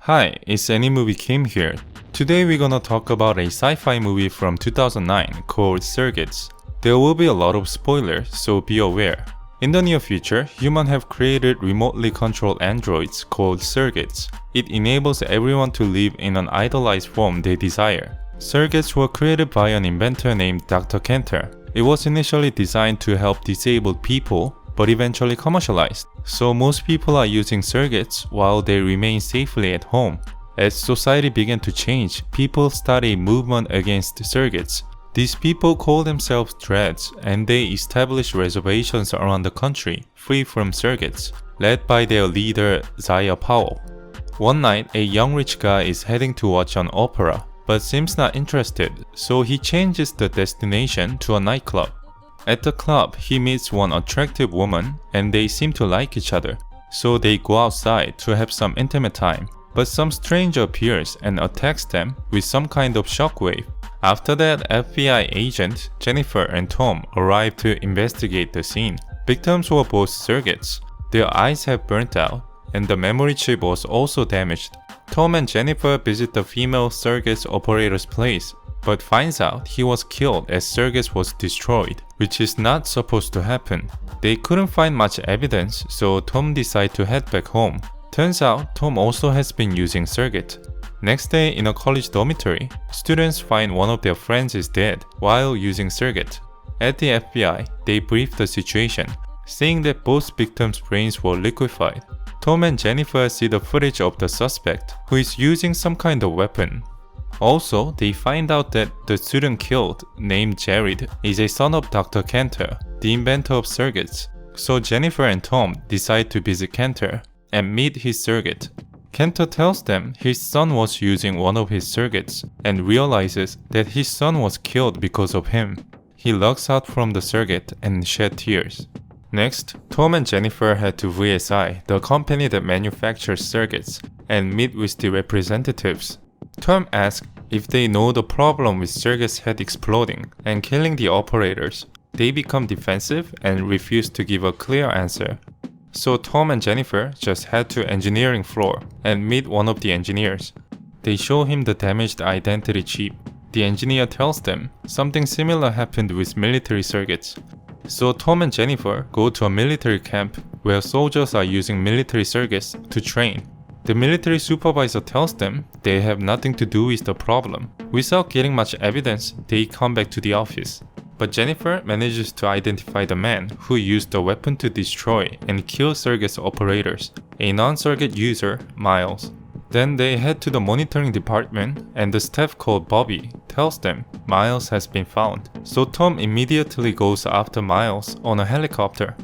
Hi, it's Anymovie Kim here. Today we're gonna talk about a sci-fi movie from 2009 called Surrogates. There will be a lot of spoilers, so be aware. In the near future, humans have created remotely controlled androids called surrogates. It enables everyone to live in an idealized form they desire. Surrogates were created by an inventor named Dr. Cantor. It was initially designed to help disabled people, but eventually commercialized. So most people are using surrogates while they remain safely at home. As society began to change, people started a movement against surrogates. These people call themselves Dreads, and they established reservations around the country free from surrogates, led by their leader Zaya Powell. One night, a young rich guy is heading to watch an opera, but seems not interested, so he changes the destination to a nightclub. At the club, he meets one attractive woman and they seem to like each other, so they go outside to have some intimate time. But some stranger appears and attacks them with some kind of shockwave. After that, FBI agent Jennifer and Tom arrive to investigate the scene. Victims were both surrogates. Their eyes have burnt out and the memory chip was also damaged. Tom and Jennifer visit the female surrogate operator's place, but finds out he was killed as surrogates was destroyed, which is not supposed to happen. They couldn't find much evidence, so Tom decided to head back home. Turns out Tom also has been using surrogate. Next day in a college dormitory, students find one of their friends is dead while using surrogate. At the FBI, they brief the situation, saying that both victims' brains were liquefied. Tom and Jennifer see the footage of the suspect, who is using some kind of weapon. Also, they find out that the student killed, named Jared, is a son of Dr. Cantor, the inventor of surrogates. So Jennifer and Tom decide to visit Cantor and meet his surrogate. Cantor tells them his son was using one of his surrogates and realizes that his son was killed because of him. He logs out from the surrogate and shed tears. Next, Tom and Jennifer head to VSI, the company that manufactures surrogates, and meet with the representatives. Tom asks if they know the problem with surrogates' head exploding and killing the operators. They become defensive and refuse to give a clear answer. So Tom and Jennifer just head to engineering floor and meet one of the engineers. They show him the damaged identity chip. The engineer tells them something similar happened with military surrogates. So Tom and Jennifer go to a military camp where soldiers are using military surrogates to train. The military supervisor tells them they have nothing to do with the problem. Without getting much evidence, they come back to the office. But Jennifer manages to identify the man who used the weapon to destroy and kill surrogate operators, a non-surrogate user, Miles. Then they head to the monitoring department and the staff called Bobby tells them Miles has been found. So Tom immediately goes after Miles on a helicopter.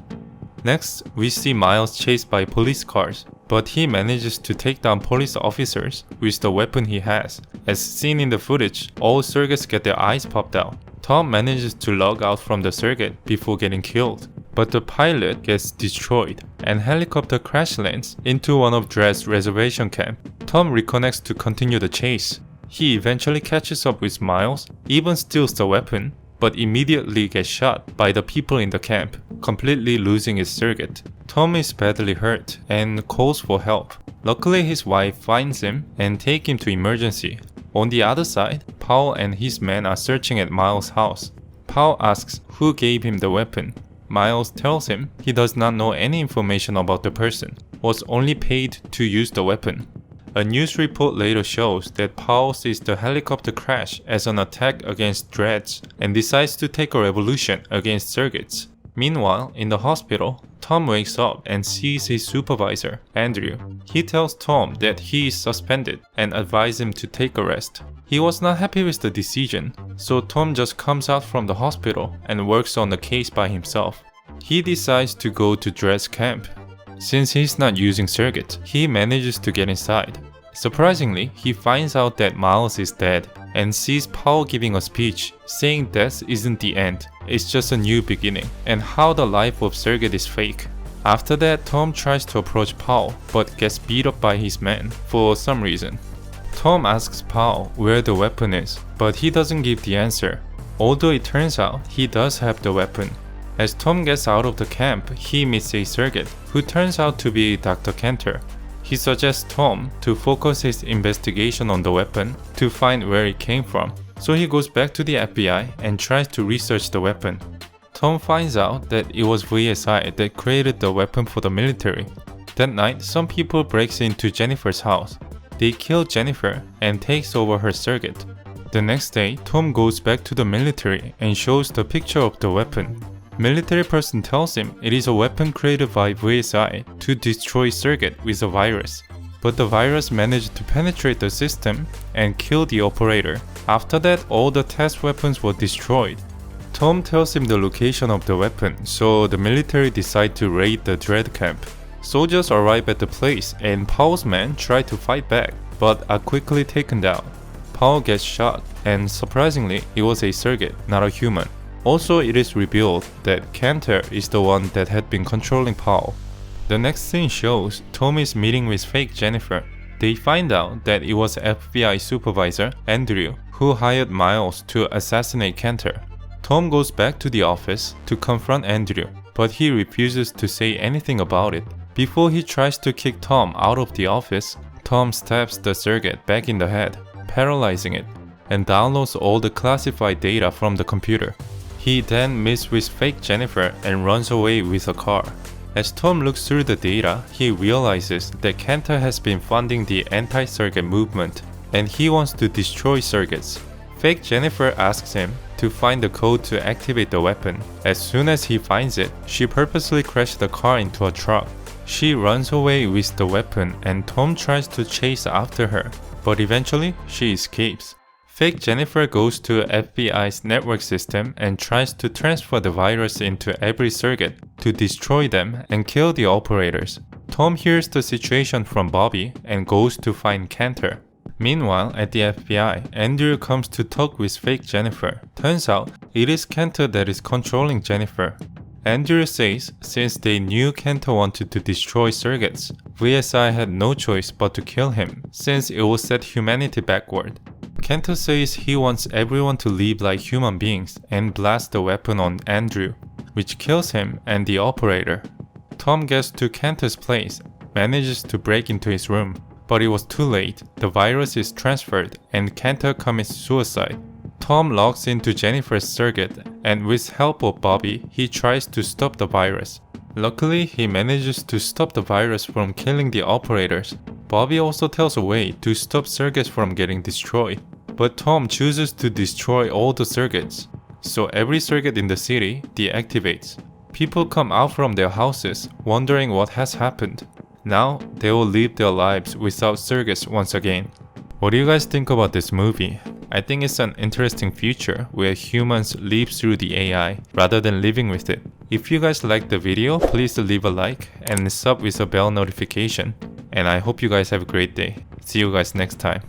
Next, we see Miles chased by police cars, but he manages to take down police officers with the weapon he has. As seen in the footage, all surrogates get their eyes popped out. Tom manages to log out from the surrogate before getting killed, but the pilot gets destroyed and helicopter crash lands into one of Dread's reservation camp. Tom reconnects to continue the chase. He eventually catches up with Miles, even steals the weapon, but immediately gets shot by the people in the camp, completely losing his surrogate. Tom is badly hurt and calls for help. Luckily his wife finds him and takes him to emergency. On the other side, Powell and his men are searching at Miles' house. Powell asks who gave him the weapon. Miles tells him he does not know any information about the person, was only paid to use the weapon. A news report later shows that Powell sees the helicopter crash as an attack against Dreads and decides to take a revolution against surrogates. Meanwhile, in the hospital, Tom wakes up and sees his supervisor, Andrew. He tells Tom that he is suspended and advises him to take a rest. He was not happy with the decision, so Tom just comes out from the hospital and works on the case by himself. He decides to go to Dread's camp. Since he's not using surrogate, he manages to get inside. Surprisingly, he finds out that Miles is dead and sees Powell giving a speech saying death isn't the end, it's just a new beginning, and how the life of surrogate is fake. After that, Tom tries to approach Powell but gets beat up by his men for some reason. Tom asks Powell where the weapon is, but he doesn't give the answer, although it turns out he does have the weapon. As Tom gets out of the camp, he meets a surrogate who turns out to be Dr. Cantor. He suggests Tom to focus his investigation on the weapon to find where it came from. So he goes back to the FBI and tries to research the weapon. Tom finds out that it was VSI that created the weapon for the military. That night, some people breaks into Jennifer's house. They kill Jennifer and takes over her circuit. The next day, Tom goes back to the military and shows the picture of the weapon. Military person tells him it is a weapon created by VSI to destroy circuit with a virus. But the virus managed to penetrate the system and kill the operator. After that, all the test weapons were destroyed. Tom tells him the location of the weapon, so the military decide to raid the Dredd camp. Soldiers arrive at the place and Powell's men try to fight back, but are quickly taken down. Powell gets shot, and surprisingly, it was a circuit, not a human. Also, it is revealed that Cantor is the one that had been controlling Powell. The next scene shows Tom is meeting with fake Jennifer. They find out that it was FBI supervisor, Andrew, who hired Miles to assassinate Cantor. Tom goes back to the office to confront Andrew, but he refuses to say anything about it. Before he tries to kick Tom out of the office, Tom stabs the circuit back in the head, paralyzing it, and downloads all the classified data from the computer. He then meets with fake Jennifer and runs away with a car. As Tom looks through the data, he realizes that Cantor has been funding the anti-circuit movement, and he wants to destroy circuits. Fake Jennifer asks him to find the code to activate the weapon. As soon as he finds it, she purposely crashed the car into a truck. She runs away with the weapon and Tom tries to chase after her, but eventually she escapes. Fake Jennifer goes to FBI's network system and tries to transfer the virus into every circuit to destroy them and kill the operators. Tom hears the situation from Bobby and goes to find Cantor. Meanwhile, at the FBI, Andrew comes to talk with fake Jennifer. Turns out, it is Cantor that is controlling Jennifer. Andrew says since they knew Cantor wanted to destroy circuits, VSI had no choice but to kill him, since it will set humanity backward. Cantor says he wants everyone to live like human beings and blasts the weapon on Andrew, which kills him and the operator. Tom gets to Cantor's place, manages to break into his room, but it was too late. The virus is transferred and Cantor commits suicide. Tom logs into Jennifer's circuit and with help of Bobby, he tries to stop the virus. Luckily, he manages to stop the virus from killing the operators. Bobby also tells a way to stop circuits from getting destroyed, but Tom chooses to destroy all the circuits. So every circuit in the city deactivates. People come out from their houses wondering what has happened. Now, they will live their lives without circuits once again. What do you guys think about this movie? I think it's an interesting future where humans live through the AI rather than living with it. If you guys liked the video, please leave a like and sub with a bell notification. And I hope you guys have a great day. See you guys next time.